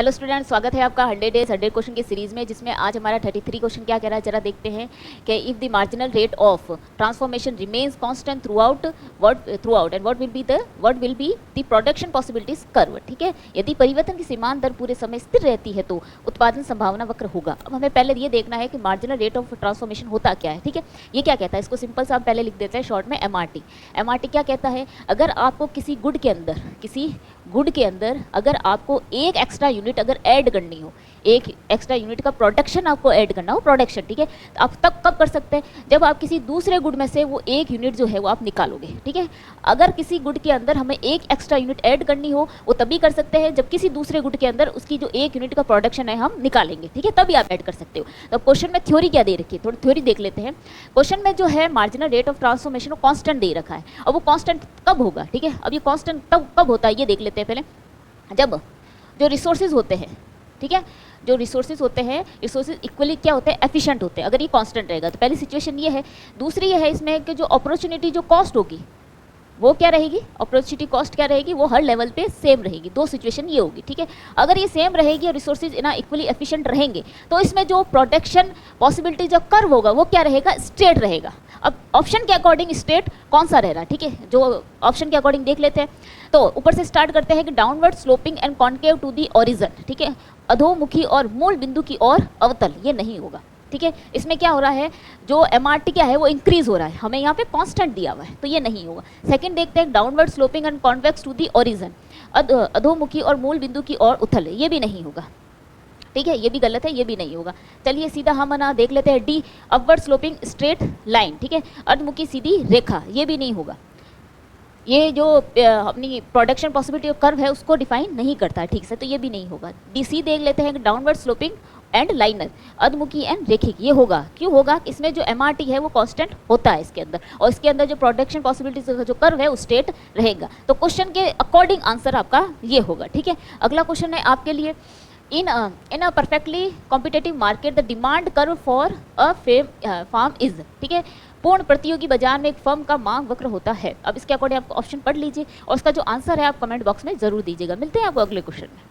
Hello student, स्वागत है आपका 100 डेज 100 क्वेश्चन की सीरीज में, जिसमें आज हमारा 33 क्वेश्चन क्या कह रहा है जरा देखते हैं कि if the marginal rate of transformation remains constant through out and what will be the production possibilities curve. ठीक है, यदि परिवर्तन की सीमांत दर पूरे समय स्थिर रहती है तो उत्पादन संभावना वक्र होगा। अब हमें पहले ये देखना है कि मार्जिनल रेट ऑफ ट्रांसफॉर्मेशन होता क्या है। ठीक है, ये क्या कहता है, इसको सिंपल सा आप पहले लिख देते हैं शॉर्ट में एमआरटी। एमआरटी क्या कहता है, अगर आपको किसी गुड के अंदर अगर आपको एक एक्स्ट्रा यूनिट अगर ऐड करनी हो, एक एक्स्ट्रा यूनिट का प्रोडक्शन आपको ऐड करना हो, प्रोडक्शन, ठीक है, तो आप तब कब कर सकते हैं, जब आप किसी दूसरे गुड में से वो एक यूनिट जो है वो आप निकालोगे। ठीक है, अगर किसी गुड के अंदर हमें एक एक्स्ट्रा यूनिट ऐड करनी हो वो तभी कर सकते हैं जब किसी दूसरे गुड के अंदर उसकी जो एक यूनिट का प्रोडक्शन है हम निकालेंगे। ठीक है, तभी आप ऐड कर सकते हो। तो क्वेश्चन में थ्योरी क्या दे रखी है, थोड़ी थ्योरी देख लेते हैं। क्वेश्चन में जो है marginal rate of transformation constant दे रखा है, और वो कांस्टेंट कब होगा। ठीक है, अब ये कांस्टेंट कब होता है ये देख लेते हैं पहले। जब जो रिसोर्सेज होते हैं, ठीक है, जो रिसोर्सेज होते हैं, रिसोर्सेज इक्वली क्या होते हैं, एफिशिएंट होते हैं, अगर ये कांस्टेंट रहेगा तो पहली सिचुएशन ये है। दूसरी ये है इसमें कि जो अपॉर्चुनिटी जो कॉस्ट होगी वो क्या रहेगी, अपॉर्चुनिटी कॉस्ट क्या रहेगी, वो हर लेवल पे सेम रहेगी। दो सिचुएशन ये होगी। ठीक है, अगर ये सेम रहेगी और रिसोर्सेज ना इक्वली एफिशिएंट रहेंगे तो इसमें जो प्रोडक्शन पॉसिबिलिटी जो कर्व होगा वो क्या रहेगा, स्ट्रेट रहेगा। अब ऑप्शन के अकॉर्डिंग स्ट्रेट कौन सा रह रहा है, ठीक है, जो ऑप्शन के अकॉर्डिंग देख लेते हैं। तो ऊपर से स्टार्ट करते हैं कि downward sloping and concave to the origin. ठीक है, अधोमुखी और मूल बिंदु की ओर अवतल, ये नहीं होगा। ठीक है, इसमें क्या हो रहा है, जो एमआरटी क्या है वो इंक्रीज हो रहा है, हमें यहाँ पे कांस्टेंट दिया हुआ है, तो ये नहीं होगा। सेकंड देखते हैं downward sloping and convex to the origin, अधोमुखी और मूल बिंदु की ओर उथल, ये भी नहीं होगा। ठीक है, ये भी गलत है, ये भी नहीं होगा। चलिए सीधा हम ना देख लेते हैं D, upward sloping straight line. ठीक है, अर्धमुखी सीधी रेखा, ये भी नहीं होगा। ये जो अपनी प्रोडक्शन पॉसिबिलिटी कर्व है उसको डिफाइन नहीं करता है ठीक से, तो ये भी नहीं होगा। डी सी देख लेते हैं डाउनवर्ड स्लोपिंग एंड लाइनर, अधमुखी एंड रेखिक, ये होगा। क्यों होगा, इसमें जो एमआरटी है वो कांस्टेंट होता है इसके अंदर, और इसके अंदर जो प्रोडक्शन पॉसिबिलिटी जो कर्व है वो स्ट्रेट रहेगा। तो क्वेश्चन के अकॉर्डिंग आंसर आपका ये होगा। ठीक है, अगला क्वेश्चन है आपके लिए, in a perfectly competitive market the demand curve for a firm is. ठीक है, पूर्ण प्रतियोगी बाजार में एक फर्म का मांग वक्र होता है। अब इसके अकॉर्डिंग आप ऑप्शन पढ़ लीजिए और उसका जो आंसर है आप कमेंट बॉक्स में जरूर दीजिएगा। मिलते हैं आपको अगले क्वेश्चन में।